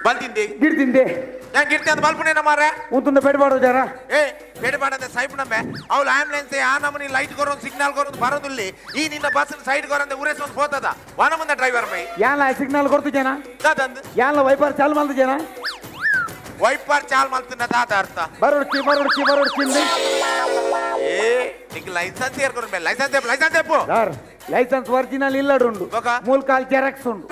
ಬಲ್ತಿಂದೆ ಗಿಡ್ತಿಂದೆ ഞാൻ കിട്ടിയത് ബൾബിനെ മാറേ ഉന്തുന്ന പെടുപാടോ ജാര പെടുപാടത്തെ സൈഡ് നമ്പേ അവൾ ആംബുലൻസ് ആ നമ്പനി ലൈറ്റ് കൊറോൻ സിഗ്നൽ കൊറോൻ ಬರೋದಿಲ್ಲ ಈ ನಿನ್ನ ಬಸ್ ಸೈಡ್ ಕೊರಂದೆ ಉರೇಸ್ಕೊಂಡು ಹೋತದ ವನ ಮುಂದೆ ಡ್ರೈವರ್ ಮೈ ಯಾಲ ಸಿಗ್ನಲ್ ಕೊಡ್ತಿದ್ದೇನಾ ದಾದಂದು ಯಾಲ ವೈಪರ್ ಚಾಲು ಮಾಡ್ತಿದ್ದೇನಾ ವೈಪರ್ ಚಾಲು ಮಾಡ್ತಿನ ದಾದ ಅರ್ಥ ಬರೋಡ್ಚಿ నీకు లైసెన్స్ ఏర్కొను లైసెన్స్ చెప్పు సార్ లైసెన్స్ ఒరిజినల్ ఇల్లడుండు మూలకాల్ జెరాక్స్ ఉండు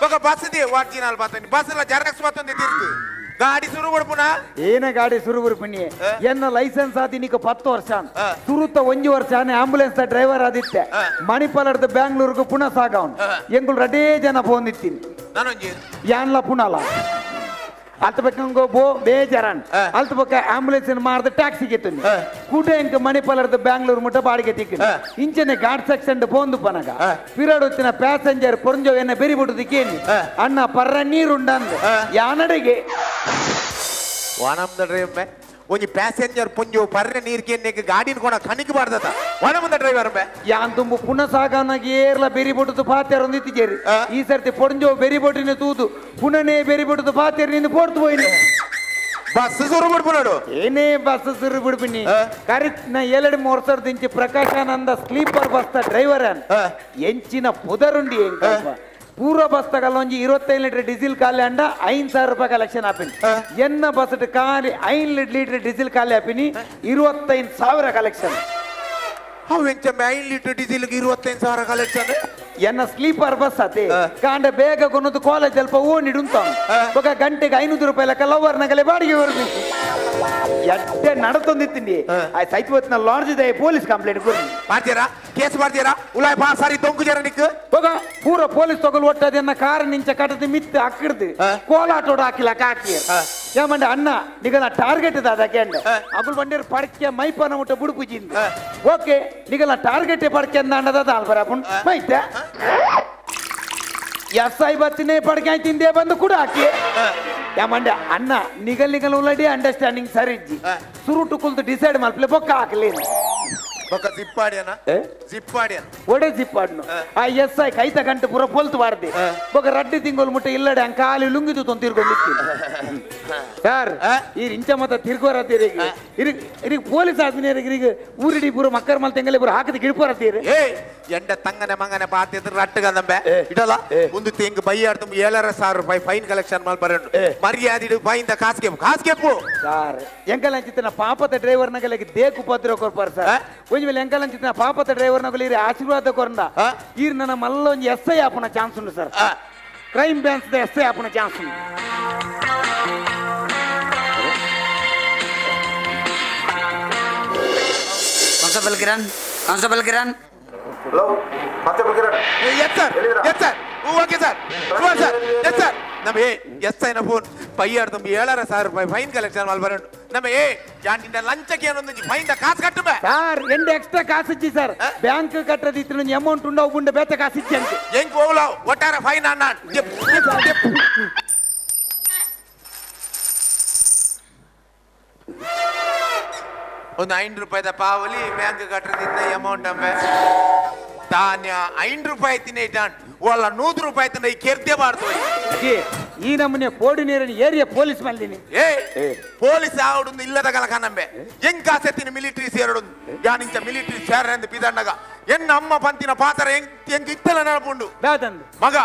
ఒక బస్సుది ఒరిజినల్ బస్సు బస్సులో జెరాక్స్ బస్తుంది ತಿರ್ತು ಗಾಡಿ ಶುರು ಕೊಡ್ಪುನಾ ಏನ ಗಾಡಿ ಶುರು ಕೊಡ್ಪುನಿ ಎನ್ನ ಲೈಸೆನ್ಸ್ ಆದಿ ನೀಕ 10 ವರ್ಷ ಸುರುತ್ತ 1 ವರ್ಷ ಆಂಬುಲೆನ್ಸ್ ಡ್ರೈವರ್ ಆದಿತ್ತೆ ಮಣಿಪಾಲದ ಬ್ಯಾಂಗ್ಳೂರ್ಗೆ ಪುನಃ ಸಾಗವನ್ ಎಂಗುಲ್ ರಡೇ ಜನ ಬಂದಿತ್ತೀನಿ ನಾನು ಯಾನ್ಲ ಪುನಃ ಅಲ್ತ ಬೇಕಂಗೋ ಬೋ ಬೇಜಾರನ್ ಅಲ್ತ ಬೇಕ ಆಂಬುಲೆನ್ಸ್ ಮಾರ್ದ ಟ್ಯಾಕ್ಸಿ ಗೆತ್ತನಿ ಕೂಡೆ ಎಂಕ ಮಣಿಪಾಲದ ಬ್ಯಾಂಗ್ಳೂರ್ ಮುಟ್ಟ ಬಾಡಿಗೆ ತಿಕ್ಕ ಇಂಚನೆ ಗಾಡ್ ಸೆಕ್ಷನ್ ಪೋಂದು ಪನಗ ಪಿರಡ್ వచ్చిన ಪ್ಯಾಸೆಂಜರ್ ಪೊಂಜೋ ಎನ್ನ ಬೆರಿ ಬಿಡುದಿಕೇನಿ ಅಣ್ಣ ಪರ್ರ ನೀರುಂಡಂದ ಯಾನಡೆಗೆ ವನಮ್ದ ಡ್ರೈವರ್ ಒಂಜಿ ಪ್ಯಾಸೆಂಜರ್ ಪೊಂಜೋ ಪರ್ರೆ ನೀರ್ಗೆ ನೆಗೆ ಗಾಡಿನ ಕೊಣ ಕಣಿಗೆ ಬಾರ್ದತ ವನಮ್ದ ಡ್ರೈವರ್ ಯಾನ್ ತುಂಬು ಪುನಃ ಸಾಗನಾಗಿ ಏರ್ಲ ಬೆರಿ ಬಿಡುದು ಪಾತ್ಯಾರ ಒಂದಿತ್ತಿಗೇರಿ ಈ ಸರ್ತಿ ಪೊಂಜೋ ಬೆರಿ ಬೊಟ್ಟಿನ ತೂದು ಪುನನೇ ಬೆರಿ ಬಿಡುದು ಪಾತ್ಯಾರ ನಿಂದು ಪೋರ್ತು ಹೋಯ್ನಿ ಬಸ್ ಶುರು ಬಿಡ್ಬಿಡೋಡು ಏನೇ ಬಸ್ ಶುರು ಬಿಡ್ಬಿನಿ ಕರೆಕ್ಟ್ ನ 2-3 ವರ್ಷದಿಂದ ಪ್ರಕಾಶಾನಂದ ಸ್ಲೀಪರ್ ಬಸ್ ಡ್ರೈವರ್ ಎಂಚಿನ ಪುದರುಂಡಿ ಪೂರ್ವ ಬಸ್ ತಗಲ್ಲೊಂಜಿ 25 ಲೀಟರ್ ಡೀಸೆಲ್ ಖಾಲಿ ಅಂಡ 5,000 ರೂಪಾಯಿ ಕಲೆಕ್ಷನ್ ಆಪಿನಿ ಎನ್ನ ಬಸ್ ಖಾಲಿ 5 ಲೀಟರ್ ಡೀಸೆಲ್ ಖಾಲಿ ಆಪಿನಿ 25,000 ಕಲೆಕ್ಷನ್ ಅವು ಎಂಚಮ್ಮೆ 5 ಲೀಟರ್ ಡೀಸೆಲ್ಗೆ 25,000 ಕಲೆಕ್ಷನ್ ಎನ್ನ ಸ್ಲೀಪರ್ ಬಸ್ ಅತೆ ಕಾಂಡ ಬೇಗ ಕೊನ್ನದು ಕಾಲೇಜ್ ಅಲ್ಪ ಓಣಿಡುಂತಾನು ఒక ಗಂಟೆಗೆ 500 ರೂಪಾಯಿ ಲೆಕ್ಕ ಲವರ್ ನಗಲೆ ಬಾಡಿಗೆ ಬರಬೇಕು ಎಟ್ಟೆ ನಡತೊಂದಿತ್ತೀನಿ ಆ ಸೈತ್ವತ್ನ ಲಾಡ್ಜ್ ದೇ ಪೊಲೀಸ್ ಕಂಪ್ಲೇಂಟ್ ಕೊಡಿ ಮಾಡ್ತೀರಾ ಕೇಸ್ ಮಾಡ್ತೀರಾ ಉಲಾಯ್ ಬಾ ಸಾರಿ ತೊಂಕು ಜರ ನಿಕ್ ಹೋಗ ಪೂರ ಪೊಲೀಸ್ ತಗೊಲ್ ಒಟ್ಟದನ್ನ ಕಾರ್ ನಿಂಚ ಕಟ್ಟದ ಮಿತ್ತ ಅಕ್ಕಿಡ್ದು ಕೋಲಾಟೋಡ ಹಾಕಿಲ್ಲ ಕಾಕಿ ಏಮಂಡ ಅಣ್ಣ ನಿಗನ ಟಾರ್ಗೆಟ್ ದಾದ ಕೆಂಡ ಅಗುಲ್ ಬಂದಿರ ಪಡಕೆ ಮೈಪನ ಮುಟ್ಟ ಬುಡುಪುಜಿಂದ ಓಕೆ ನಿಗನ ಟಾರ್ಗೆಟ್ ಪಡಕೆ ಅಂದ ಆಲ್ಬರಾಪುನ್ ಮೈತ ಎಸ್ಐ ಬತ್ತಿನೇ ಪಡಕೆ ತಿಂದೆ ಬಂದು ಕೂಡ ಹಾಕಿ ಯಾಮಂಡ ಅಣ್ಣ ನಿಗಲ್ ಉಳ್ಳಡಿ ಅಂಡರ್ಸ್ಟ್ಯಾಂಡಿಂಗ್ ಸರಿ ಇಜ್ಜಿ ಸುರುಟು ಕುಲ್ತು ಡಿಸೈಡ್ ಮಾಡ್ಲೆ ಬೊಕ್ಕ ಹಾಕಲೇನು ಬೊಕ್ಕ ಜಿಪ್ಪಾಡ್ಯಾನ ಜಿಪ್ಪಾಡ್ಯಾನ ಒಡೆ ಜಿಪ್ಪಾಡ್ನು ಆ ಎಸ್ಐ ಕೈತ ಗಂಟೆ ಪೂರ ಪೊಲ್ತು ಬಾರ್ದೆ ಬೊಕ್ಕ ರಡ್ಡಿ ತಿಂಗಳು ಮುಟ್ಟ ಇಲ್ಲಡೆ ಅಂಕ ಕಾಲಿ ಲುಂಗಿದು ತೊಂದು ತಿರ್ಕೊಂಡಿತ್ತು ಸರ್ ಈ ಇಂಚ ಮತ್ತ ತಿರ್ಗೋರತ್ತೀರಿಗೆ ಇರಿಗೆ ಪೊಲೀಸ್ ಆದ್ಮೇಲೆ ಊರಿಡಿ ಪೂರ ಮಕ್ಕರ ಮಲ್ ತೆಂಗಲಿ ಪೂರ ಹಾಕಿದ ಗಿಡ್ಪೋರತ್ತೀರಿ ಎಂಡ ತಂಗನೆ ಮಂಗನೆ ಪಾತಿದ್ರು ರಟ್ಟಗಂದಂಬೆ ಇಡಲ್ಲ ಮುಂದೆ ತೆಂಗ್ ಬೈಯಾಡ್ತು 7,000 ರೂಪಾಯಿ ಫೈನ್ ಕಲೆಕ್ಷನ್ ಮಾಡಿ ಬರೋಣ ಮರ್ಯಾದೆ ಫೈನ್ ಕಾಸ್ಗೆಪ್ಪು ಸರ್ ಎಂಕಲ್ ಅಂಚಿತ್ತಿನ ಪಾಪದ ಡ್ರೈವರ್ ನಗಲಿಗೆ ದೇಕು ಪತ್ರ ಕೊರ್ಪಾರ ಸರ್ ಒಂಜಿ ವೇಳೆ ಎಂಕಲ್ ಅಂಚಿತ್ತಿನ ಪಾಪದ ಡ್ರೈವರ್ ನಗಲಿ ಆಶೀರ್ವಾದ ಕೊರಂದ ಈರ್ ನನ್ನ ಮಲ್ಲ ಒಂಜಿ ಎಸ್ಐ ಆಪುನ ಚಾನ್ಸ್ ಉಂಟು ಸರ್ ಕ್ರೈಮ್ ಬ್ರಾಂಚ್ ಎಸ್ಐ ಆಪುನ ಚಾನ್ಸ್ ಉಂಟು constable Kiran hello constable Kiran yes sir okay sir sir yes sir ನಮ್ಮ ಎಸ್ ಐನ ಫೋನ್ ಪೈಯಾಡ್ದು 7,000 ರೂಪಾಯಿ ಫೈನ್ ಕಲೆಕ್ಷನ್ ಮಾಡಿ ಬರೋಣ ನಮ್ಮ ಯಾನಿಂದ ಲಂಚಕ್ಕೆ ಏನೊಂದು ಫೈನ್ ಕಾಸು ಕಟ್ಟುಬೆ ಸರ್ ಎಂಡೆ ಎಕ್ಸ್ಟ್ರಾ ಕಾಸು ಇಚ್ಚಿ ಸರ್ ಬ್ಯಾಂಕ್ ಕಟ್ಟದಿತ್ತು ಅಮೌಂಟ್ ಉಂಡ ಉಂಡ ಬೇತ ಕಾಸು ಇಚ್ಚಿ ಅಂತ ಹೆಂಗ್ ಹೋಗ್ಲ ಒಟ್ಟಾರೆ ಫೈನ್ ಅಣ್ಣ ಒಂದು 5 ರೂಪಾಯಿದ ಪಾವಲಿ ಬ್ಯಾಂಕ್ ಕಟ್ಟದಿದ್ದ ಅಮೌಂಟ್ ಅಂಬೆ ಧಾನ್ಯ 5 ರೂಪಾಯಿ ತಿನ್ನೇಟಾನ್ ಒಲ್ಲ 100 ರೂಪಾಯಿ ತಿನ್ನ ಈ ಕೆರ್ತೆ ಮಾಡ್ತೋಯ್ ಈ ನಮ್ಮನೆ ಪೋಡಿ ನೀರಿನ ಏರಿಯಾ ಪೊಲೀಸ್ ಮಲ್ಲಿನಿ ಪೊಲೀಸ್ ಆವಡು ಇಲ್ಲದ ಕಲ ಕನಂಬೆ ಹೆಂಗ್ ಕಾಸೆತ್ತಿನ ಮಿಲಿಟರಿ ಸೇರಡು ಯಾನಿಂಚ ಮಿಲಿಟರಿ ಸೇರಂದು ಪಿದಣ್ಣಗ ಎನ್ನ ಅಮ್ಮ ಪಂತಿನ ಪಾತ್ರ ಹೆಂಗ್ ಇತ್ತಲ್ಲ ನೆನಪುಂಡು ಮಗ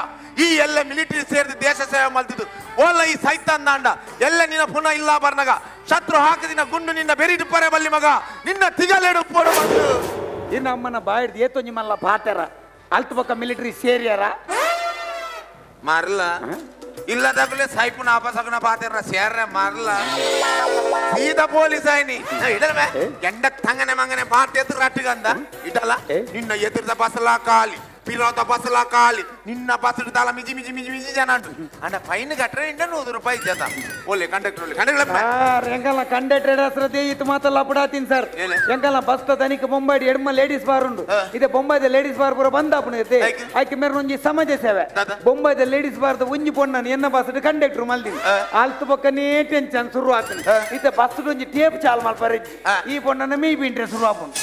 ಈ ಎಲ್ಲ ಮಿಲಿಟರಿ ಸೇರಿದ ದೇಶ ಸೇವೆ ಮಲ್ತಿದ್ದು ಓಲ್ಲ ಈ ಸೈತಾನ್ ದಾಂಡ ಎಲ್ಲ ನಿನ್ನ ಪುನಃ ಇಲ್ಲ ಬರ್ನಗ ಶತ್ರು ಹಾಕದಿನ ಗುಂಡು ನಿನ್ನ ಬೆರಿದು ಪರೆ ಬಲ್ಲಿ ಮಗ ನಿನ್ನ ತಿಗಲೆಡು ಪೋಡು ಬಂದು ಇನ್ನು ಅಮ್ಮನ ಬಾಯಿಡ್ದು ಏತೊಂಜಿ ಮಲ್ಲ ಪಾತೆರ ಅಲ್ತ ಪಕ್ಕ ಮಿಲಿಟರಿ ಸೇರಿಯಾರ ಮಾರಲ್ಲ ಇಲ್ಲದಾಗಲೇ ಸೈಪುನ ಆಪಸಗನ ಪಾತೆರ ಸೇರ್ರೆ ಮಾರಲ್ಲ ಸೀದಾ ಪೊಲೀಸ್ ಆಯ್ನಿ ಇಡಲ್ವೇ ಎಂಡ ತಂಗನೆ ಮಂಗನೆ ಪಾತೆ ಎದುರು ರಟ್ಟಿಗಂದ ಇಡಲ್ಲ ನಿನ್ನ ಎದುರದ ಬಸಲ ಖಾಲಿ ಪಿರೋದ ಬಸಲ ಖಾಲಿ ನಿನ್ನ ಬಸಲು ತಾಲ ಮಿಜಿ ಮಿಜಿ ಮಿಜಿ ಮಿಜಿ ಜನ ಅಂಡ ಫೈನ್ ಕಟ್ರೆ ಇಂಡ 100 ರೂಪಾಯಿ ಜತ ಓಲೆ ಕಂಡಕ್ಟರ್ ಎಂಕಲ್ಲ ಕಂಡಕ್ಟರ್ ಹೆಸರದೇ ಇತ್ತು ಮಾತಲ್ಲ ಅಪಡಾತೀನಿ ಸರ್ ಎಂಕಲ್ಲ ಬಸ್ ತನಿಕ ಬೊಂಬೈ ಎಡ್ಮ ಲೇಡೀಸ್ ಬಾರ್ ಉಂಡು ಇದೆ ಬೊಂಬೈದ ಲೇಡೀಸ್ ಬಾರ್ ಪೂರ ಬಂದ ಅಪ್ಪನೈತೆ ಆಯ್ಕೆ ಮೇರೆ ಒಂಜಿ ಸಮಾಜ ಸೇವೆ ಬೊಂಬೈದ ಲೇಡೀಸ್ ಬಾರ್ದ ಒಂಜಿ ಪೊಣ್ಣನ ಎನ್ನ ಬಸ್ ಕಂಡಕ್ಟರ್ ಮಲ್ದಿನಿ ಆಲ್ತು ಪಕ್ಕನೇ ಟೆನ್ಷನ್ ಶುರು ಆಗ್ತದೆ ಇತ್ತೆ ಬಸ್ ಒಂಜಿ ಟೇಪ್ ಚಾಲ್ ಮಲ್ಪರೆ ಈ ಪೊಣ್ಣನ ಮೀ ಬಿಂಟ್ರೆ ಶುರು ಆಪುಂಡು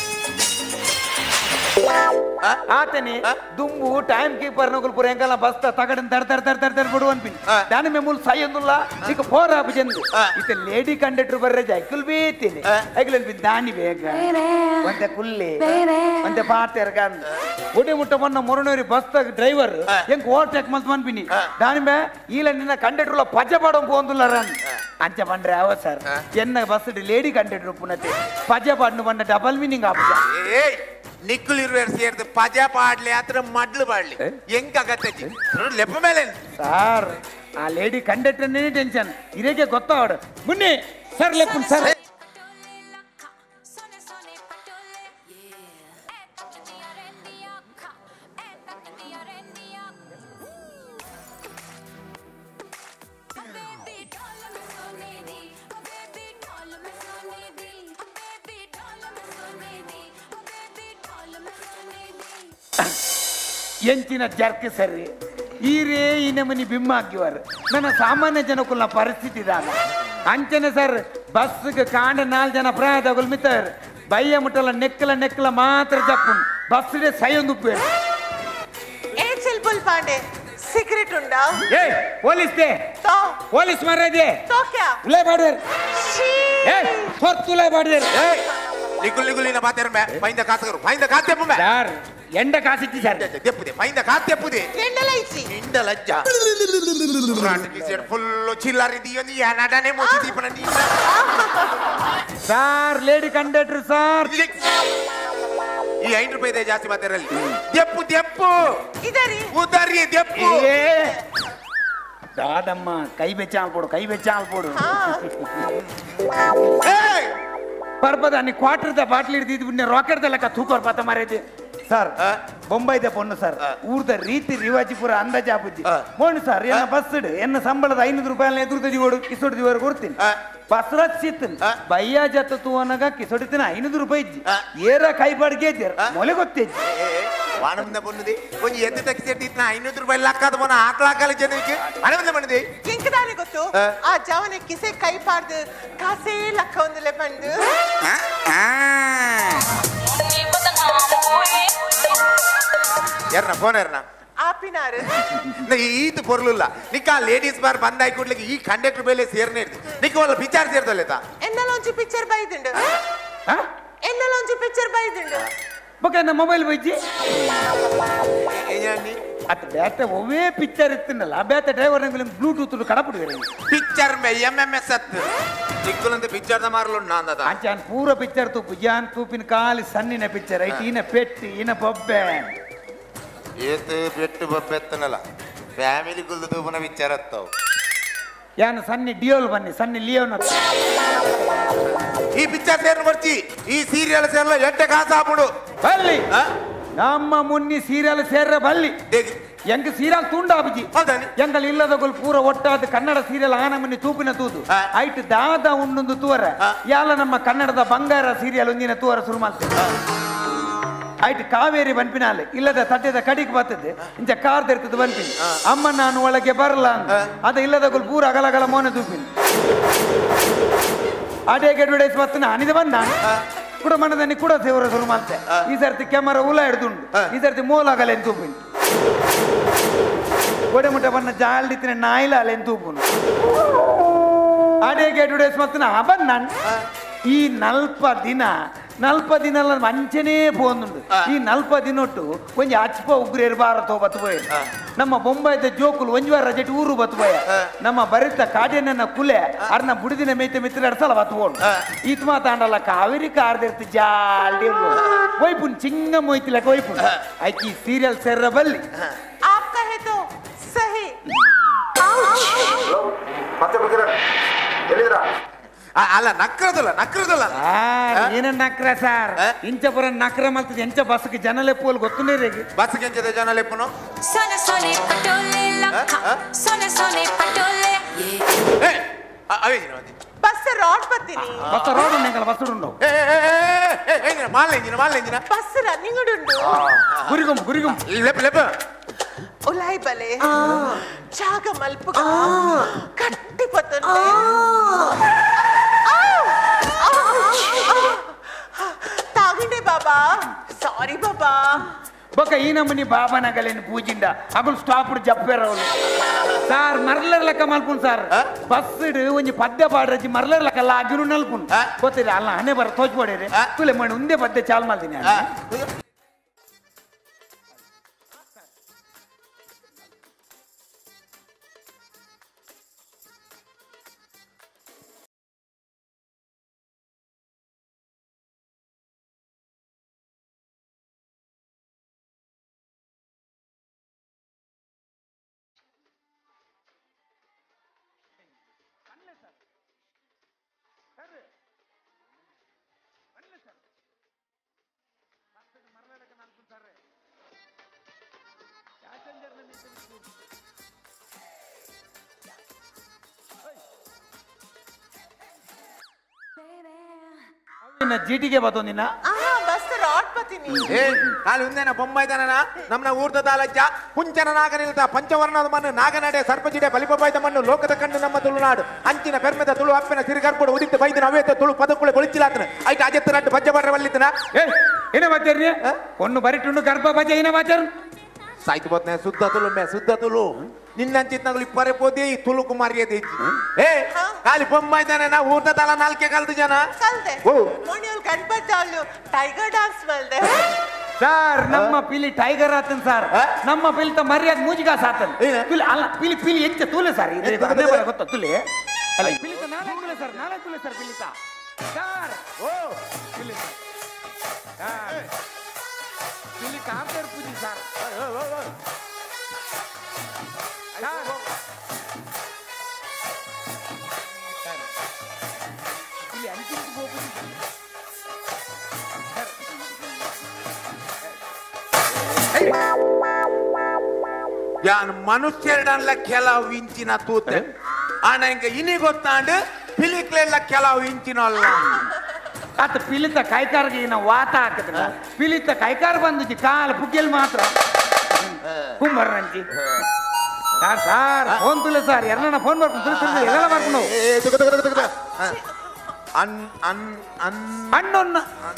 ఆతని దుమ్ము టైం కీపర్ నొకులు పూర ఎంకల బస్తా తగడం తడ బుడు అనిపి దాని మేము సయ్యందుల్లా నీకు పోరాపు చెంది ఇక లేడీ కండక్టర్ బర్రె జైకులు బీతిని ఐకులు అనిపింది దాన్ని వేగ అంతే కుల్లి అంతే పాటేరు కాదు ఒడి ముట్ట మొన్న మురనూరి బస్తా డ్రైవర్ ఇంక ఓవర్టేక్ మంత్ అనిపిని దాని మే వీళ్ళ నిన్న కండక్టర్లో పచ్చపడం పోందులారని అంచె పండ్రే అవో సార్ ఎన్న బస్సు లేడీ కండక్టర్ పునతే పచ్చపాడును పండ డబల్ మీనింగ్ ఆపుతా ನಿಕ್ಕುಲು ಇರುವೆ ಸೇರ್ದು ಪಜ ಪಾಡ್ಲಿ ಆತರ ಮಡ್ಲು ಪಾಡ್ಲಿ ಹೆಂಗ್ ಆಗತ್ತೆ ಲೆಪ್ಪ ಮೇಲೆ ಸಾರ್ ಆ ಲೇಡಿ ಕಂಡಕ್ಟರ್ನೇ ಟೆನ್ಷನ್ ಇರೇಗೆ ಗೊತ್ತಾವಡು ಮುನ್ನಿ ಸರ್ ಲೆಪ್ಪನ್ ಸರ್ ಎಂಚಿನ ಜರ್ಕ್ ಸರಿ ಈರೇ ಈ ನಮನಿ ಬಿಮ್ಮ ಹಾಕಿವಾರು ನನ್ನ ಸಾಮಾನ್ಯ ಜನಕ್ಕುಲ್ಲ ಪರಿಸ್ಥಿತಿ ಇದಾಗ ಅಂಚನೆ ಸರ್ ಬಸ್ಗೆ ಕಾಂಡ 4 ಜನ ಪ್ರಾಯದಗಳು ಮಿತ್ತರ್ ಬಯ್ಯ ಮುಟ್ಟಲ್ಲ ನೆಕ್ಕಲ ಮಾತ್ರ ಜಪ್ಪುನ್ ಬಸ್ಗೆ ಸೈಯೊಂದುಪ್ಪೇರು ఏ చిల్బుల్ పాండే సిగరెట్ ఉండా ఏ పోలీస్ దే తో పోలీస్ మర్రే తో క్యా ఉలే బాడేర్ ఏ ಹೊರ್ತುಲೇ ಬಾಡೇರ್ ಏ ನಿಕ್ಕುಲಿನ ಪಾತೆರ ಮೈಂದ ಕಾತಗರು ಮೈಂದ ಕಾತೆಪ್ಪು ಸರ್ ಎಂಡ ಕಾಸಿತ್ತಿ ಸರ್ ತೆಪ್ಪುದೆ ಮೈಂದ ಕಾತೆಪ್ಪುದೆ ఎండల ఇచ్చి ಇಂಡ ಲಜ್ಜ ರಾಟಿಗೆ ಸೇರ್ ಫುಲ್ ಚಿಲ್ಲರ್ ಇದೀಯೊಂದು ಯಾನಡನೆ ಮೋಚಿ ದೀಪನ ನೀ ಸರ್ ಲೇಡಿ ಕಂಡಕ್ಟರ್ ಸರ್ ಈ 5 ರೂಪಾಯಿ ಜಾಸ್ತಿ ಮಾತಾರಲ್ಲಿ ತೆಪ್ಪು ಇದರಿ ಉದರಿ ತೆಪ್ಪು దాదమ్మ కై బెచ్చాల్ పోడు ಪರ್ಬದಾನಿ ಕ್ವಾರ್ಟರ್ದ ಬಾಟ್ಲಿ ಹಿಡಿದಿದ್ದು ರಾಕೆಟ್ದ ಲೆಕ್ಕ ತೂಕೋರ್ ಪಾತ ಮಾರೇದಿ ಸರ್ ಬೊಂಬೈದ ಪೊಣ್ಣು ಸರ್ ಊರ್ದ ರೀತಿ ರಿವಾಜಿ ಪೂರ ಅಂದಾಜ ಬುದ್ಧಿ ಮೋಣು ಸರ್ ಎನ್ನ ಬಸ್ ಎನ್ನ ಸಂಬಳದ 500 ರೂಪಾಯಿ ಎದುರು ದಿಗೋಡು ಕಿಸೋಡು ದಿವರ್ ಕೊಡ್ತೀನಿ ಬಸ್ ರಚ್ಚಿತ್ತನ್ ಬಯ್ಯ ಜತ್ತ ತೂವನಗ ಕಿಸೋಡಿತಿನ 500 ರೂಪಾಯಿ ಇಜ್ಜಿ ಏರ ಕೈ ಬಾಡ್ಗೆ ಮೊಲೆ ಗೊತ್ತಿಜ್ಜಿ ವಾಣಂದ ಪೊಣ್ಣುದಿ ಒಂಜಿ ಎದ್ದು ತಕ್ಕಿಸೆಟ್ಟಿ 500 ರೂಪಾಯಿ ಲೆಕ್ಕದ ಮೊನ ಆಕಳಾಕಲ ಜನಕ್ಕೆ ಅಣವಂದ ಪಣ್ಣುದಿ ಇಂಕದಾನೆ ಗೊತ್ತು ಆ ಜವನೆ ಕಿಸೆ ಕೈ ಪಾಡ್ದು ಕಾಸೇ ಲಕ್ಕ ಒಂದಲೆ ಬಂದು ಯಾರನ್ನ ಫೋನ್ ಯಾರನ್ನ ಆಪಿನಾರು ಈತು ಪೊರ್ಲುಲ್ಲ ನಿಕ್ಕ ಲೇಡೀಸ್ ಬಾರ್ ಬಂದಾಯ್ ಕೂಡ್ಲಿಕ್ಕೆ ಈ ಕಂಡಕ್ಟರ್ ಬೇಲೆ ಸೇರ್ನೇ ಇರ್ತಿ ನಿಕ್ಕ ಒಲ್ಲ ಪಿಕ್ಚರ್ ಸೇರ್ತಲ್ಲೇತಾ ಎನ್ನಲೊಂಚಿ ಪಿಕ್ಚರ್ ಬೈದುಂಡು ಎನ್ನಲೊಂಚಿ ಪಿಕ್ಚರ್ ಬೈದುಂಡು ಬೊಕ್ಕ ಮೊಬೈಲ್ ಬೈಜಿ ಏನಿ ಅತ್ ಬೇತೆ ಒವೇ ಪಿಕ್ಚರ್ ಇತ್ತಿನಲ್ಲ ಬೇತೆ ಡ್ರೈವರ್ ನಂಗೆ ಬ್ಲೂಟೂತ್ ಕಡಪುಡಿವೇರೆ ಪಿಕ್ಚರ್ ಮೇ ಎಂಎಂಎಸ್ ಅತ್ ನಿಕ್ಕುಲಂತ ಪಿಕ್ಚರ್ ದ ಮಾರಲು ನಾಂದದ ಅಂಚಾನ್ ಪೂರ ಪಿಕ್ಚರ್ ತೂಪು ಜಾನ್ ತೂಪಿನ ಕಾಲಿ ಸಣ್ಣಿನ ಪಿಕ್ಚರ್ ಐತಿ ಇನ ಪೆಟ್ಟಿ ಇನ ಬೊಬ್ಬೆ ಏತು ಪೆಟ್ಟು ಬೊಬ್ಬೆ ಎತ್ತನಲ್ಲ ಫ್ಯಾಮಿಲಿ ಗುಲ್ದು ತೂಪನ ಪಿಕ್ಚರ್ ಅತ್ತವು ಯಾನು ಸಣ್ಣಿ ಡಿಯೋಲ್ ಬನ್ನಿ ಸಣ್ಣಿ ಲಿಯೋನ ಈ ಪಿಕ್ಚರ್ ಸೇರ್ನು ಬರ್ತಿ ಈ ಸೀರಿಯಲ್ ಸೇರ್ಲ ಎಡ್ಡೆ ಕಾಸಾಪುಡು ಬಲ್ಲಿ ನಮ್ಮ ಮುನ್ನಿ ಸೀರಿಯಲ್ ಸೇರ್ರೆ ಬಲ್ಲಿ ಎಂಕ ಸೀರಿಯಲ್ ತುಂಡ ಅಬ್ಜಿ ಎಂಕಲ್ ಇಲ್ಲದಗಳು ಪೂರ ಒಟ್ಟಾದ ಕನ್ನಡ ಸೀರಿಯಲ್ ಆನಮನಿ ತೂಪಿನ ತೂದು ಐಟ್ ದಾದ ಉಣ್ಣೊಂದು ತೂರ ಯಾಲ ನಮ್ಮ ಕನ್ನಡದ ಬಂಗಾರ ಸೀರಿಯಲ್ ಒಂದಿನ ತೂರ ಶುರು ಮಾಡ್ತೇವೆ ಐಟ್ ಕಾವೇರಿ ಬನ್ಪಿನಾಲೆ ಇಲ್ಲದ ತಟ್ಟೆದ ಕಡಿಗೆ ಬರ್ತದೆ ಇಂಚ ಕಾರ್ ತೆರ್ತದೆ ಬನ್ಪಿನಿ ಅಮ್ಮ ನಾನು ಒಳಗೆ ಬರಲ್ಲ ಅಂತ ಅದ ಇಲ್ಲದಗಳು ಪೂರ ಅಗಲಗಲ ಮೋನೆ ತೂಪಿನಿ ಅಡೇಗೆ ಅಡ್ವರ್ಟೈಸ್ ಬರ್ತನ ಅನಿದ ಬಂದ ಕೂಡ ಮನದಲ್ಲಿ ಕೂಡ ಸೇವರ ಶುರು ಮಾಡ್ತೆ ಈ ಸರ್ತಿ ಕ್ಯಾಮರಾ ಉಲ ಹಿಡ್ದುಂಡು ಈ ಸರ್ತಿ ಮೂಲಾಗಲ್ಲ ಎಂತೂಪಿನಿ ಗೋಡೆ ಮುಟ್ಟ ಬಣ್ಣ ಜಾಲ್ದಿತ್ತಿನ ನಾಯಿಲ ಅಲ್ಲ ಎಂತೂಪುನು ಅಡೇಗೆ ಅಡ್ವರ್ಟೈಸ್ ಬರ್ತನ ಬಂದ ಈ 40 ದಿನ ಮಂಚನೇ ಪೋಂದುಂಡು ಈ 40 ದಿನೊಟ್ಟು ಒಂಜಿ ಅಚ್ಪ ಉಗ್ರೇರು ಭಾರತ ಬತ್ತುಬೋಯ ನಮ್ಮ ಬೊಂಬೈದ ಜೋಕುಲು ಒಂಜುವಾರ ರಜೆಟ್ ಊರು ಬತ್ತುಬೋಯ ನಮ್ಮ ಬರಿತ ಕಾಡಿನ ಕುಲೆ ಅರ್ನ ಬುಡಿದಿನ ಮೇಯ್ತೆ ಮಿತ್ರ 2 ಸಲ ಬತ್ತುಬೋಡು ಈತ್ ಮಾತಾಂಡಲ್ಲ ಕಾವೇರಿ ಕಾರ್ದಿರ್ತಿ ಜಾಲ್ಡಿ ವೈಪುನ್ ಚಿಂಗ ಮೊಯ್ತಿ ಲೆಕ್ಕ ವೈಪುನ್ ಆಯ್ತು ಈ ಸೀರಿಯಲ್ ಸೇರ್ರ ಬಲ್ಲಿ आप कहे तो सही ಮತ್ತೆ ಬಿಡ್ತೀರ ಎಲ್ಲಿದ್ದೀರಾ ಅಲ್ಲ ನಕ್ರದಲ್ಲ ಏನ ನಕ್ರ ಸರ್ ಇಂಚಪುರ ನಕ್ರ ಮಲ್ತದ ಎಂಚ ಬಸ್ಗೆ ಜನಲೆಪ್ಪೋಲ್ ಗೊತ್ತುನೇ ರೇಗಿ ಬಸ್ಗೆ ಎಂಚದ ಜನಲೆಪ್ಪನು ಸೊನೆ ಪಟೋಲೆ ಲಕ್ಕ ಸೊನೆ ಪಟೋಲೆ ಅವೇ ಬಸ್ ರೋಡ್ ಬತ್ತೀನಿ ಬಸ್ ರೋಡ್ ನೆಂಗಲ ಬಸ್ ಉಂಡು ಮಾಲೆಂಜಿನ ಬಸ್ ರನ್ನಿಂಗ್ ಉಂಡು ಗುರಿಗುಂ ಲೆಪ್ಪ ಉಲಾಯ್ ಬಲೆ ಜಾಗ ಮಲ್ಪುಗ ಕಟ್ಟಿ ಪತ್ತಂತೆ ತಾಗಿಂಡೆ ಬಾಬಾ సారీ బాబా బొక్క ఈనమ్మని బాబా నగలేని పూజిండ అప్పుడు స్టాప్ చెప్పారు వాళ్ళు సార్ మరలర్ లెక్క మలుపును సార్ బస్సుడు కొంచెం పద్య పాడరచ్చి మరలర్ లెక్క లాగిరు నలుపును పోతే అలా అనే బర తోచిపడేరే తులే మన ఉందే పద్య చాలా మళ్ళీ తిన్నా జీಟಿಗೆ ಬತ್ತೊಂದಿನ ಬಸ್ ರಾಡ್ ಪತಿನಿ ಕಾಲು ಒಂದೇನ ಬೊಂಬಾಯ್ತಾನ ನಮ್ಮನ ಊರ್ದ ತಾಲಜ್ಜ ಪುಂಚನ ನಾಗನಿಲ್ದ ಪಂಚವರ್ಣದ ಮಣ್ಣು ನಾಗನಡೆ ಸರ್ಪಜಿಡೆ ಬಲಿಪಬಾಯ್ದ ಮಣ್ಣು ಲೋಕದ ಕಣ್ಣು ನಮ್ಮ ತುಳುನಾಡು ಅಂಚಿನ ಪೆರ್ಮೆದ ತುಳು ಅಪ್ಪನ ಸಿರಿಗರ್ಪುಡು ಉದಿತ್ತು ಬೈದಿನ ಅವೇತ ತುಳು ಪದಕುಳೆ ಕೊಳಿಚಿಲಾತನ ಐಟ ಅಜತ್ತು ನಟ್ಟು ಬಜ್ಜ ಬರ್ರ ವಲ್ಲಿತನ ಏನೇ ಮಾತಾಡ್ರಿ ಒಂದು ಬರಿಟುಂಡು ಗರ್ಭ ಬಜ್ಜ ಏನೇ ಮಾತಾಡ್ರು ಸಾಯ್ತು ಬತ್ನೆ ಶುದ್ಧ ತುಳು ನಿನ್ನಂಚಿತ್ನಾಗಲಿ ಇಪ್ಪರೆ ಪೋದಿ ಈ ತುಳು ಕುಮಾರಿಯದೆ ಕಾಲಿ ಬೊಂಬಾಯ್ತಾನೆ ನಾ ಊರ್ದ ತಾಲ ನಾಲ್ಕೆ ಕಲ್ತು ಜನ ಕಲ್ದೆ ಮೊನ್ನೆಲ್ ಗಣಪತಿ ಅಲ್ಲು ಟೈಗರ್ ಡಾನ್ಸ್ ಮಲ್ದೆ ಸರ್ ನಮ್ಮ ಪಿಲಿ ಟೈಗರ್ ಆತನ್ ಸರ್ ನಮ್ಮ ಪಿಲಿ ತ ಮರ್ಯಾದ ಮೂಜಿಗಾ ಸಾತನ್ ಪಿಲಿ ಅಲ್ಲ ಪಿಲಿ ಪಿಲಿ ಹೆಚ್ಚ ತುಲೆ ಸರ್ ಇದೆ ಅದೇ ಬರ ಗೊತ್ತಾ ತುಲೆ ಅಲ್ಲ ಪಿಲಿ ತ ನಾಳೆ ತುಲೆ ಸರ್ ಪಿಲಿ ತ ಸರ್ ಓ ಪಿಲಿ ಪಿಲಿ ಕಾಂಪೇರ್ ಪೂಜಿ ಸರ್ ಇಲ್ಲಿ ಅಂಚಿಂಚು ಹೋಗ್ಬಿಡಿ ಯಾನ್ ಮನುಷ್ಯರಡನ್ಲ ಕೆಲವು ಇಂಚಿನ ತೂತೆ ಆನ ಇಂಕ ಇನಿ ಗೊತ್ತಾಂಡು ಪಿಲಿಕ್ಲೆಲ್ಲ ಕೆಲವು ಇಂಚಿನಲ್ಲ ಆತ ಪಿಲಿತ ಕೈಕಾರ್ಗೆ ಇನ್ನ ವಾತ ಹಾಕಿದ್ರ ಪಿಲಿತ ಕೈಕಾರ್ ಬಂದು ಕಾಲು ಪುಗ್ಗೆಲ್ ಮಾತ್ರ ಕುಂಬರ್ರಂಚಿ ಸಾರ್ ಫೋನ್ ತುಲೆ ಸರ್ ಎರಡನ್ನ ಫೋನ್ ಮಾಡ್ಕೊಂಡು ಎಲ್ಲ ಮಾಡ್ಕೊಂಡು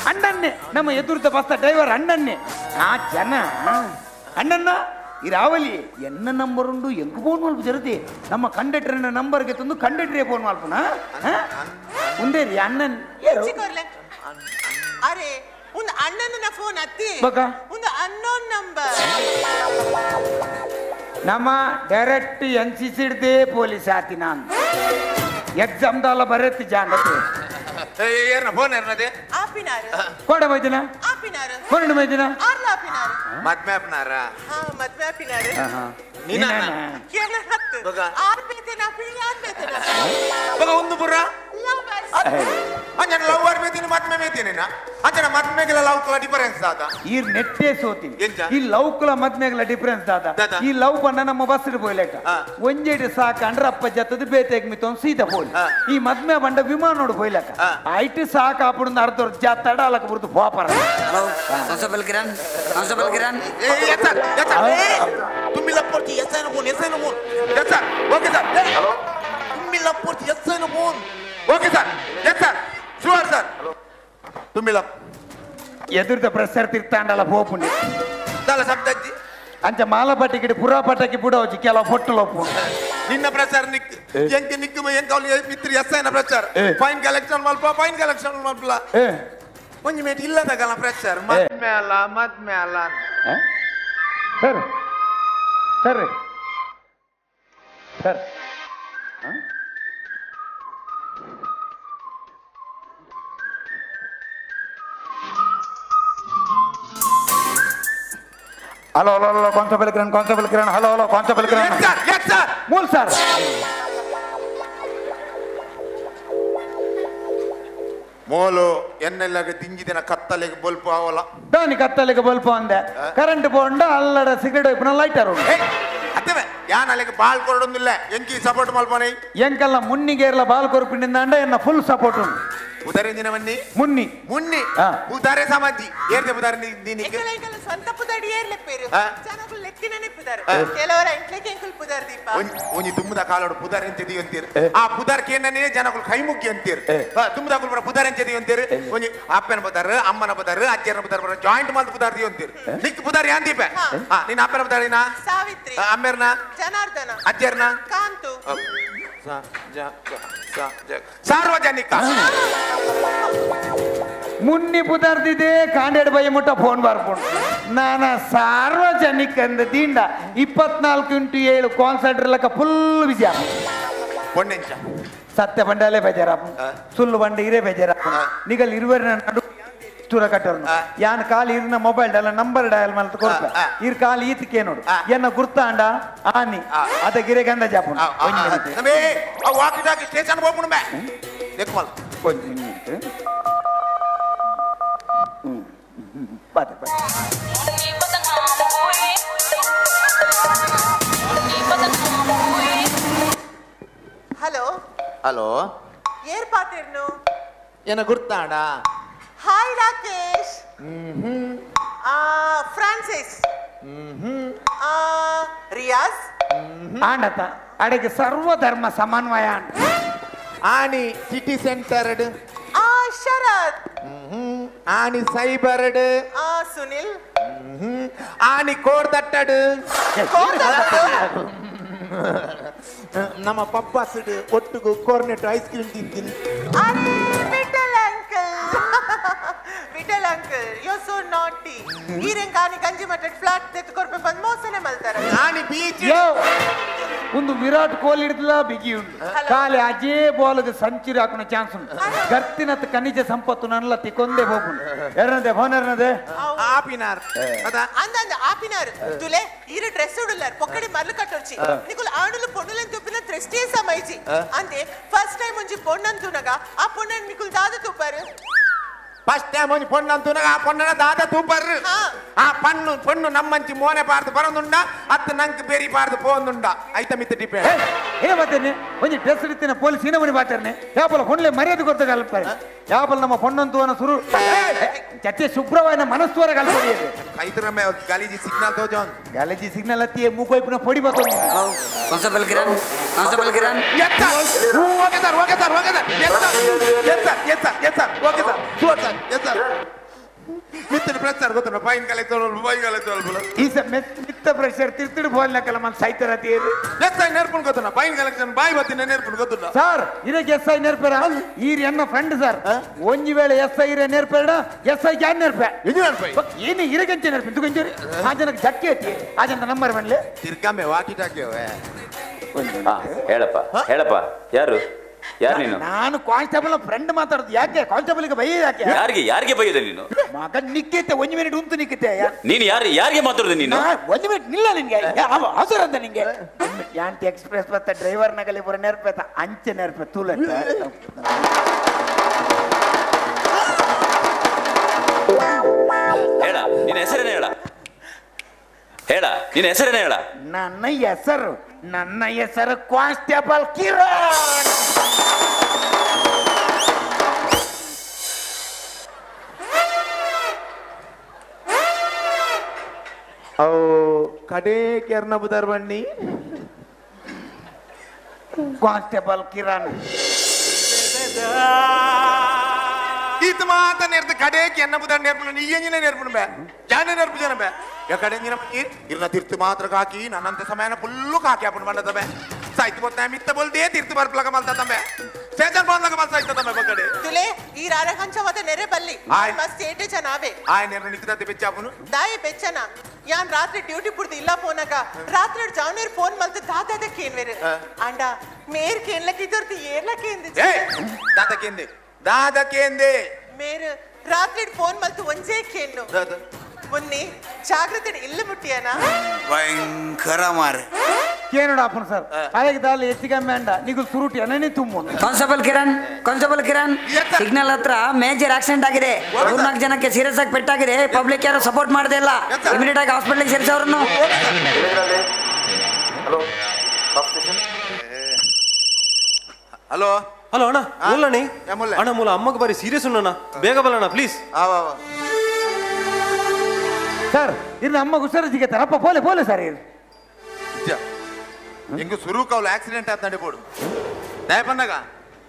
ಅಣ್ಣನ್ನೇ ನಮ್ಮ ಎದುರುದ ಬಸ್ತ ಡ್ರೈವರ್ ಅಣ್ಣನ್ನೇ ಆ ಜನ ಅಣ್ಣನ್ನ ಇರಾವಲಿ ಎನ್ನ ನಂಬರ್ ಉಂಡು ಎಂಕು ಫೋನ್ ಮಲ್ಪು ಜರತಿ ನಮ್ಮ ಕಂಡಕ್ಟರ್ನ ನಂಬರ್ಗೆ ತಂದು ಕಂಡಕ್ಟರೇ ಫೋನ್ ಮಲ್ಪುನ ಮುಂದೆ ರೀ ಅಣ್ಣನ್ ಅರೆ ಒಂದು ಅಣ್ಣನ ಫೋನ್ ಅತ್ತಿ ಒಂದು ಅನ್ನೋನ್ ನಂಬರ್ ನಮ್ಮ ಡೈರೆಕ್ಟ್ ಎನ್ಸಿಸಿಡ್ದೆ ಪೊಲೀಸ್ ಆತಿ ನಾನು ಎಕ್ಸಾಮ್ ದಾಲ ಬರತ್ತಿ ಜಾಂಗತ್ತೆ ಏರ್ನ ಫೋನ್ ಏರ್ನದೆ ಆಪಿನಾರು ಕೋಡೆ ಬೈದಿನ ಆಪಿನಾರು ಫೋನ್ ಬೈದಿನ ಆರ್ಲ ಆಪಿನಾರು ಮದ್ಮೆ ಅಪ್ನಾರ ಮದ್ವೆ ಆಪಿನಾರು ನೀನ ಕೇಳ ಹತ್ತು ಆರ್ ಬೇತೇನ ಪಿಳಿ ಆರ್ ಬೇತೇನ ಬಗ ಒಂದು ಬುರ್ರ ಅಂಜನ ಲವ್ ಆರ್ ಬೇತೀನಿ ಮದ್ಮೆ ಬೇತೀನಿ ಅಂಜನ ಮದ್ಮೆಗೆಲ್ಲ ಲವ್ ಕಲ ಡಿಫರೆನ್ಸ್ ದಾದ ಈ ನೆಟ್ಟೆ ಸೋತೀನಿ ಈ ಲವ್ ಕುಲ ಮದ್ಮೆಗೆಲ್ಲ ಡಿಫರೆನ್ಸ್ ದಾದ ಈ ಲವ್ ಬಂಡ ನಮ್ಮ ಬಸ್ ಬೋಯ್ಲೆಕ ಒಂಜೆಡ್ ಸಾಕ ಅಂಡ್ರಪ್ಪ ಜತ್ತದ ಬೇತೆಗ್ ಮಿತ್ತೊಂದು ಸೀದಾ ಬೋಯ್ ಈ ಮದ್ಮೆ ಬಂಡ ವಿಮಾನ ನೋಡು ಬೋಯ್ಲೆಕ ಐಟ್ ಸಾಕ ಅప్పుడు ಅರ್ಧ ಜತ್ತಡ ಅಲಕ ಬುರ್ದು ಪಾಪರ ಕಾನ್ಸ್ಟೇಬಲ್ ಕಿರಣ್ तुम्ही लपोर्ची येसायनो phone yes sir okay sir तुम्ही लपोर्ची येसायनो phone okay sir yes sir sure sir तुम्ही लप ಎದುರ್ದ ಪ್ರೆಸರ್ ತಿರ್ತಾಂಡಲ್ಲ ಹೋಪುಂಡಿ दाल शब्दाची ಅಂಚ ಮಾಲಪಟ್ಟಿಗೆ ಪುರಾ ಪಟ್ಟಕ್ಕೆ ಬುಡವಚ್ಚಿ ಕೆಲವು ಫೊಟ್ಟು ಲೋಪು ನಿನ್ನ ಪ್ರಚಾರ ಎಂಕೆ ನಿಕ್ಕು ಎಂಕೌಲಿ ಮಿತ್ರಿ ಎಸ್ಐನ ಪ್ರಚಾರ ಫೈನ್ ಕಲೆಕ್ಷನ್ ಮಲ್ಪಲ ಒಂಜಿ ಮೇಟ್ ಇಲ್ಲದಾಗಲ್ಲ ಪ್ರಚಾರ ಮದ್ಮೆ ಅಲ್ಲ sir sir sir hello constable Kiran hello constable Kiran ಮೂಲ್ ಸರ್ ಮೋಲು ಎನ್ನೆಲ್ಲಾಗ ತಿಂಜಿದಿನ ಕತ್ತಲೆಗೆ ಬಲ್ಪು ಆವಲ್ಲ ದಾನಿ ಕತ್ತಲೆಗೆ ಬಲ್ಪು ಅಂದೆ ಕರೆಂಟ್ ಬೋಂಡ ಅಲ್ಲಡ ಸಿಗರೇಟ್ ಇಪ್ಪನ ಲೈಟರ್ ಅತ್ತವೆ ಯಾನ್ ಅಲ್ಲಿಗೆ ಬಾಲ್ ಕೊಡೊಂದಿಲ್ಲ ಎಂಕಿ ಸಪೋರ್ಟ್ ಮಲ್ಪನೆ ಎಂಕಲ್ಲ ಮುನ್ನಿಗೇರ್ಲ ಬಾಲ್ ಕೊರ್ಪಿಂದ ಅಂಡ ಎನ್ನ ಫುಲ್ ಸಪೋರ್ಟ್ ಉಂಟು ಉದರಿಂದಿನ ಮನ್ನಿ ಮುನ್ನಿ ಉದಾರೆ ಸಮಾಜಿ ಏರ್ದೆ ಉದಾರೆ ಸ್ವಂತ ಪುದಾಡಿ ಏರ್ಲೆಪ್ಪೇರು ಜನಗಳು ಲೆಕ್ಕಿನ ನೆಪ್ಪಿದಾರೆ ಕೆಲವರ ಎಂಟ್ಲೆಗೆ ಎಂಕುಲ್ ಪುದಾರ್ದಿ ಒಂಜಿ ದುಮ್ಮದ ಕಾಲೋಡು ಪುದರ್ ಎಂಚದಿ ಅಂತೀರು ಆ ಪುದರ್ ಕೇಂದ್ರನೇ ಜನಗಳು ಕೈ ಮುಗ್ಗಿ ಅಂತೀರು ದುಮ್ಮದ ಕುಲ್ಬರ ಪುದರ್ ಎಂಚದಿ ಅಂತೀರು ಒಂಜಿ ಅಪ್ಪನ ಪುದರ್ ಅಮ್ಮನ ಪುದರ್ ಅಜ್ಜನ ಪುದರ್ ಜಾಯಿಂಟ್ ಮಲ್ತ ಪುದರ್ ದಿ ಅಂತೀರು ನಿಕ್ ಪುದರ್ ಯಾನ್ ದೀಪ ನಿನ್ನ ಅಪ್ಪನ ಪುದರಿನ ಸಾವಿತ್ರಿ ಅಮ್ಮೆರ್ನ ಜನಾರ್ದನ ಅಜ್ಜರ್ನ ಕಾಂತು ಸಾರ್ವಜನಿಕ ಮುನ್ನಿ ಪುದರ್ದಿದೆ ಕಾಂಡೇಡ್ ಬೈ ಮುಟ್ಟ ಫೋನ್ ಬರ್ಕೊಂಡು ನಾನು ಸಾರ್ವಜನಿಕ ಅಂದ ದಿಂಡ 24x7 ಕಾನ್ಸರ್ಟ್ ಇರ್ಲಕ್ಕ ಫುಲ್ ಬಿಸಿ ಪೊಣ್ಣೆಂಚ ಸತ್ಯ ಬಂಡಾಲೆ ಬೇಜಾರಪ್ಪ ಸುಳ್ಳು ಬಂಡ ಇರೇ ಬೇಜಾರಪ್ಪ ನಿಗಲ್ ಇರುವರಿನ ನಡು ಚೂರ ಕಟ್ಟೋರ್ನು ಯಾನ್ ಕಾಲ್ ಇರ್ನ ಮೊಬೈಲ್ ಡಯಲ್ ನಂಬರ್ ಡಯಲ್ ಮಲ್ತ ಕೊಡ್ಪ ಇರ್ ಕಾಲ್ ಈತಕ್ಕೆ ನೋಡು ಎನ್ನ ಗುರ್ತಾಂಡ ಆನಿ ಅದ ಗಿರೆ ಗಂಧ ಜಾಪುಣ ವಾಕಿ ಟಾಕಿ ಸ್ಟೇಷನ್ ಹೋಗ್ಬಿಡು ಬೇ ದೇಖಮಲ್ ಒಂದು ಮಿನಿಟ್ ಬಾತೆ ಬಾತೆ హలో హలో ఏర్పాటేర్ను ఏన గుర్తాడా హాయ్ రాకేష్ ఫ్రాన్సిస్ ರಿಯಾಜ್ ಆಂಡತ ಅಡೆಗೆ ಸರ್ವಧರ್ಮ ಸಮನ್ವಯ ಆನಿ ಸಿಟಿ ಸೆಂಟರ್ಡ್ ಶರತ್ ಆನಿ ಸೈಬರ್ಡ್ ಸುನಿಲ್ ಆನಿ ಕೋರ್ದಟ್ಟಡ್ ನಮ್ಮ ಪಪ್ಪಾಸಡ್ ಒಟ್ಟಿಗೂ ಕೋರ್ನೆಟ್ ಐಸ್ ಕ್ರೀಮ್ ತಿಂತೀನಿ ವಿಠಲ್ ಅಂಕಲ್ ಯು ಸೋ ನಾಟಿ ಈರೆಂಗ್ ಆನಿ ಗಂಜಿ ಮಟ್ಟದ ಫ್ಲಾಟ್ ತೆತ್ಕೊರ್ಪೆ ಬಂದು ಮೋಸನೆ ಮಲ್ತಾರೆ ಆನಿ ಬೀಚ್ ಒಂದು ವಿರಾಟ್ ಕೊಹ್ಲಿ ಹಿಡಿದಿಲ್ಲ ಬಿಗಿ ಉಂಟು ಖಾಲಿ ಅಜೇ ಬಾಲ್ಗೆ ಸೆಂಚುರಿ ಹಾಕೋಣ ಚಾನ್ಸ್ ಉಂಟು ಗರ್ತಿನತ್ ಖನಿಜ ಸಂಪತ್ತು ನನ್ನಲ್ಲ ತಿಕ್ಕೊಂದೇ ಹೋಗುಂಡು ಎರನದೆ ಫೋನ್ ಎರನದೆ ಆಪಿನಾರ್ ಅದ ಅಂದ ಆಪಿನಾರ್ ತುಲೆ ಈರೆ ಡ್ರೆಸ್ ಉಡಲಾರ್ ಪೊಕ್ಕಡಿ ಮರ್ಲು ಕಟ್ಟೊರ್ಚಿ ನಿಕುಲ್ ಆಣುಲು ಪೊಣ್ಣುಲೆನ್ ತುಪ್ಪಿನ ದೃಷ್ಟಿ ಸಮೈಜಿ ಅಂತೆ ಫಸ್ಟ್ ಟೈಮ್ ಒಂಜಿ ಪೊಣ್ಣಂತುನಗ ಆ ಪೊಣ್ಣನ್ ನಿಕುಲ್ ದಾದ ತುಪ್ಪಾರು ಫಸ್ಟ್ ಟೈಮ್ ಒಂಜಿ ಪೊಣ್ಣಂತುನಗ ಆ ಪೊಣ್ಣನ ದಾದ ತೂಪರ್ರು ಆ ಪೊಣ್ಣು ನಮ್ಮಂಚಿ ಮೋನೆ ಪಾರ್ದು ಬರೋದುಂಡ ಅತ್ತು ನಂಗೆ ಬೇರಿ ಪಾರ್ದು ಪೋಂದುಂಡ ಐತ ಮಿತ್ತ ಡಿಪೆಂಡ್ ಏ ಬತ್ತೇನೆ ಒಂಜಿ ಡ್ರೆಸ್ ಹಿಡಿತೇನೆ ಪೊಲೀಸ್ ಇನಮನಿ ಬಾಟರ್ನೆ ಯಾಪಲ ಹೊಣ್ಲೆ ಮರ್ಯಾದೆ ಕೊಡ್ತ ಕಲ್ಪಾರೆ ಯಾಪಲ ನಮ್ಮ ಪೊಣ್ಣಂತುವನ ಸುರು ಚಚ್ಚೆ ಶುಭ್ರವಾದ ಮನಸ್ಸುವರ ಕಲ್ಪಡಿಯದೆ ಐತರ ಮೇ ಗಾಲಿಜಿ ಸಿಗ್ನಲ್ ತೋ ಜಾನ್ ಗಾಲಿಜಿ ಸಿಗ್ನಲ್ ಅತ್ತಿ ಮೂಕೊಯ್ಪುನ ಪೊಡಿ ಬತ್ತೋ constable Kiran constable Kiran okay sir okay sir okay sir yes sir okay sir yes sir ಮಿತ್ರ ಪ್ರೆಸರ್ ಗೊತ್ತನ ಫೈನ್ ಕಲೆಕ್ಟರ್ ಈ ಮಿತ್ತ ಪ್ರೆಷರ್ ತಿರ್ತಿಡು ಬೋಲ್ನ ಕಲಮನ್ ಸೈತರತಿ ಎಸ್ ಐ ನೆರ್ಪುನ್ ಗೊತ್ತನ ಫೈನ್ ಕಲೆಕ್ಷನ್ ಬಾಯ್ ಬತ್ತಿನ ನೆರ್ಪುನ್ ಗೊತ್ತನ ಸರ್ ಇದಕ್ಕೆ ಎಸ್ ಐ ನೆರ್ಪೇರ ಈರ್ ಎನ್ನ ಫ್ರೆಂಡ್ ಸರ್ ಒಂಜಿ ವೇಳೆ S I ಇರೇ ನೆರ್ಪೇಡ S I can ನೆರ್ಪೆ ಏನು ಇರಗಂಚೆ ನೆರ್ಪೆ ತುಗಂಚೂರಿ ಆ ಜನಕ್ಕೆ ಜಕ್ಕೆ ಐತಿ ಆ ಜನ ನಂಬರ್ ಬನ್ಲೆ ತಿರ್ಕಮ್ಮೆ ವಾಕಿ ಟಾಕ್ಯವೆ ಹೇಳಪ್ಪ ಯಾರು ನೀನು? ನಾನು ಕಾನ್ಸ್ಟೇಬಲ್ ಫ್ರೆಂಡ್ ಮಾತಾಡೋದು ಯಾಕೆ ಕಾನ್ಸ್ಟೇಬಲ್ಗೆ ಬೈ ಯಾಕೆ ಯಾರಿಗೆ ಬೈಯದೆ ನೀನು? ಮಗ ನಿಕ್ಕೈತೆ ಒಂದು ಮಿನಿಟ್ ಉಂಟು ನಿಕ್ಕೈತೆ ನೀನು ಯಾರಿಗೆ ಮಾತಾಡೋದು ನೀನು? ಒಂದು ಮಿನಿಟ್ ನಿಲ್ಲ ನಿನ್ಗೆ ಅವಸರ ಅಂತ ನಿಂಗೆ ಯಾಂಟಿ ಎಕ್ಸ್ಪ್ರೆಸ್ ಬತ್ತ ಡ್ರೈವರ್ ನಗಲಿ ಬರೋ ನೆರ್ಪೇತ ಅಂಚೆ ನೆರ್ಪೆ ತೂಲ ಹೇಳ ನಿನ್ನ ಹೆಸರೇನೆ ಹೇಳ ನಿನ್ನ ಹೆಸರೇನೆ ಹೇಳ. ನನ್ನ ಹೆಸರು ಕಾನ್ಸ್ಟೇಬಲ್ ಕಿರಣ್. ಕಡೆ ಕೆರ್ನ ಬುದರ್ ಬನ್ನಿ ಕಾನ್ಸ್ಟೇಬಲ್ ಕಿರಣ್ ಈತ ಮಾತ ನೇರ್ತ ಕಡೆಗೆ ಎನ್ನ ಬುದ ನೇರ್ಪು ನೀ ಎಂಜಿನ ನೇರ್ಪು ಬೇ ಜಾನೆ ನೇರ್ಪು ಜನ ಬೇ ಎಕಡೆ ಎಂಜಿನ ಇರ್ನ ತಿರ್ತು ಮಾತ್ರ ಕಾಕಿ ನನ್ನಂತ ಸಮಯನ ಫುಲ್ಲು ಕಾಕಿ ಹಾಕೊಂಡು ಬಂದದ ಬೇ ಸಾಯ್ತು ಗೊತ್ತಾ ಮಿತ್ತ ಬೋಲ್ದೇ ತಿರ್ತು ಬರ್ಪಲಕ ಮಲ್ತಾ ತಮ್ಮೆ ಸ್ಟೇಷನ್ ಬಂದಾಗ ಮಲ್ ಸಾಯ್ತ ತಮ್ಮೆ ಬಕಡೆ ತುಲೆ ಈ ರಾರ ಹಂಚವದ ನೆರೆ ಬಲ್ಲಿ ಮಸ್ತ್ ಏಟೆ ಚನಾವೆ ಆಯ್ ನೆರೆ ನಿಕ್ತತೆ ಬೆಚ್ಚಾಪುನು ದಾಯಿ ಬೆಚ್ಚನ ಯಾನ್ ರಾತ್ರಿ ಡ್ಯೂಟಿ ಪುಡ್ದು ಇಲ್ಲ ಫೋನಾಗ ರಾತ್ರಿ ಜಾವನೇರ್ ಫೋನ್ ಮಲ್ತು ದಾದಾದ ಕೇನ್ವೇರು ಅಂಡ ಮೇರ್ ಕೇನ್ಲಕ್ಕಿದ್ದರ್ತಿ ಏರ್ಲಕ್ಕೇಂದಿ ದಾದಕೇಂದೆ ಮೇರ್ ರಾತ್ರಿ ಫೋನ್ ಮಲ್ತು ಒಂಜೇ ಕೇನ್ನು ಮುನ್ನಿ ಜಾಗ್ರತೆ ಇಲ್ಲ ಮುಟ್ಟಿಯನ ಭಯಂಕರ ಮಾರೆ ಕೇನೋಡಪ್ಪನ ಸರ್ ಅದಕ್ಕೆ ದಾಲಿ ಹೆಚ್ಚಿಗೆ ಮೇಂಡ ನೀವು ಸುರುಟಿ ಅನ್ನೇ ತುಂಬ ಕಾನ್ಸ್ಟೇಬಲ್ ಕಿರಣ್ ಸಿಗ್ನಲ್ ಹತ್ರ ಮೇಜರ್ ಆಕ್ಸಿಡೆಂಟ್ ಆಗಿದೆ 4 ಜನಕ್ಕೆ ಸೀರಿಯಸ್ ಆಗಿ ಪೆಟ್ಟಾಗಿದೆ ಪಬ್ಲಿಕ್ ಯಾರು ಸಪೋರ್ಟ್ ಮಾಡದೇ ಇಲ್ಲ ಇಮಿಡಿಯೇಟ್ ಆಗಿ ಹಾಸ್ಪಿಟಲ್ ಸೇರಿಸಿ ಅವರನ್ನು ಹಲೋ ಹಲೋ ಅಣ್ಣ ಮುಲ್ಲಣಿ ಅಣ್ಣ ಮೂಲ ಅಮ್ಮಗೆ ಬಾರಿ ಸೀರಿಯಸ್ ಉಣ್ಣಣ್ಣ ಬೇಗ ಬಲ್ಲಣ್ಣ ಪ್ಲೀಸ್ ಸರ್ ಇನ್ನು ಅಮ್ಮ ಹುಷಾರು ಸಿಗತ್ತಾರಪ್ಪ ಪೋಲೆ ಸರ್ ಹೆಂಗ ಸುರೂಕ್ ಅವ್ಲು ಆಕ್ಸಿಡೆಂಟ್ ಆತ್ ನಡಿಬೋಡು ದಯಪಂದಾಗ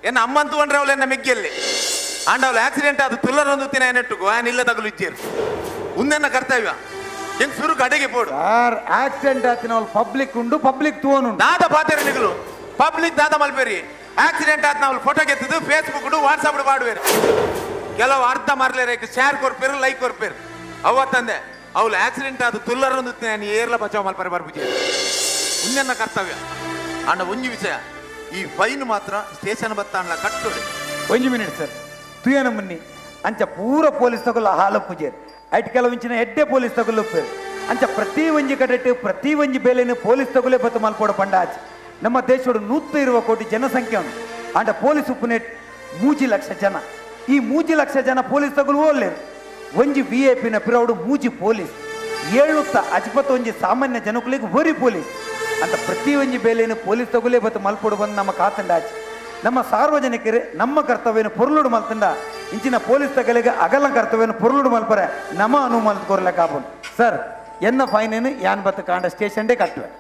ಎನ್ನ ಅಮ್ಮಂತು ಅಂದ್ರೆ ಅವಳು ಎನ್ನ ಮೆಗ್ಗಿಯಲ್ಲಿ ಆಂಡ ಅವಳು ಆಕ್ಸಿಡೆಂಟ್ ಆದ ತುಲ್ಲರೊಂದು ತಿನ ನೆಟ್ಟುಕೋ ಆನ್ ಇಲ್ಲ ತಗಲು ಇಚ್ಚೇರು ಉಂದೆನ್ನ ಕರ್ತವ್ಯ ಹೆಂಗ್ ಸುರುಕ್ ಅಡೆಗೆ ಪೋಡು ಸಾರ್ ಆಕ್ಸಿಡೆಂಟ್ ಆತಿನ ಅವ್ಳು ಪಬ್ಲಿಕ್ ಉಂಡು ಪಬ್ಲಿಕ್ ತೂವನುಂಡು ದಾದ ಪಾತೇರಿ ನಿಗಲು ಪಬ್ಲಿಕ್ ದಾದ ಮಲ್ಪೇರಿ ಆಕ್ಸಿಡೆಂಟ್ ಆತ್ ನಾವು ಫೋಟೋ ಗೆತ್ತಿದ್ದು ಫೇಸ್ಬುಕ್ ವಾಟ್ಸಪ್ ಮಾಡುವೇರು ಕೆಲವು ಅರ್ಧ ಮರ್ಲೇರೇಕ ಶೇರ್ ಕೊರ್ಪೇರು ಲೈಕ್ ಕೊರ್ಪೇರು ಅವತ್ತಂದೆ ಅವಳು ಆಕ್ಸಿಡೆಂಟ್ ಆದ ತುಲ್ಲರೊಂದು ತಿನ ಏರ್ಲ ಬಚಾವ್ ಮಲ್ಪರೆ ಬರ್ಬುಜಿ ಉಂದೆನ್ನ ಕರ್ತವ್ಯ ಅಣ್ಣ ಒಂಜಿ ವಿಷಯ ಈ ಫೈನ್ ಮಾತ್ರ ಸ್ಟೇಷನ್ ಬತ್ತಾನ್ಲ ಕಟ್ಟೋಡಿ 1 ಮಿನಿಟ್ ಸರ್ ತುಯನ ಮುನ್ನಿ ಅಂಚ ಪೂರ ಪೊಲೀಸ್ ತಗೊಲ್ಲ ಹಾಲು ಪೂಜೆರ್ ಐಟ್ ಕೆಲವಂಚಿನ ಎಡ್ಡೆ ಪೊಲೀಸ್ ತಗೊಲ್ಲುಪ್ಪೇರು ಅಂಚ ಪ್ರತಿ ಒಂಜಿ ಕಡೆಟ್ ಪ್ರತಿ ಒಂಜಿ ಬೇಲೆನು ಪೊಲೀಸ್ ತಗೊಲೆ ಬತ್ತು ಮಲ್ಪೋಡ ಪಂಡಾಚ್ ನಮ್ಮ ದೇಶೋಡು 120 ಕೋಟಿ ಜನಸಂಖ್ಯೆ ಉಂಟು ಅಂಡ ಪೊಲೀಸ್ ಉಪ್ಪುನೆಟ್ 3 ಲಕ್ಷ ಜನ ಈ 3 ಲಕ್ಷ ಜನ ಪೊಲೀಸ್ ತಗೊಲು ಓಲ್ಲೇರು ಒಂಜಿ VIP ನ ಪಿರೌಡು 3 ಪೊಲೀಸ್ 751 ಸಾಮಾನ್ಯ ಜನಕುಲಿಗೆ ಒರಿ ಪೊಲೀಸ್ ಅಂತ ಪ್ರತಿ ಒಂಜಿ ಬೇಲೆನು ಪೊಲೀಸ್ ತಗೊಲೆ ಬತ್ತು ಮಲ್ಪೋಡು ಬಂದು ನಮ್ಮ ಕಾತಂಡಾಚ್ ನಮ್ಮ ಸಾರ್ವಜನಿಕರು ನಮ್ಮ ಕರ್ತವ್ಯನ ಪೊರ್ಲುಡು ಮಲ್ತಂಡ ಇಂಚಿನ ಪೊಲೀಸ್ ತಗಲಿಗೆ ಅಗಲ ಕರ್ತವ್ಯನ ಪೊರ್ಲುಡು ಮಲ್ಪರೆ ನಮ್ಮ ಅನುಮಾನ ಕೋರ್ಲೆಕ್ಕಾಬೋದು ಸರ್ ಎನ್ನ ಫೈನೇನು ಯಾನ್ ಬತ್ತು ಕಾಂಡ ಸ್ಟೇಷನ್ಡೇ ಕಟ್ಟುವೆ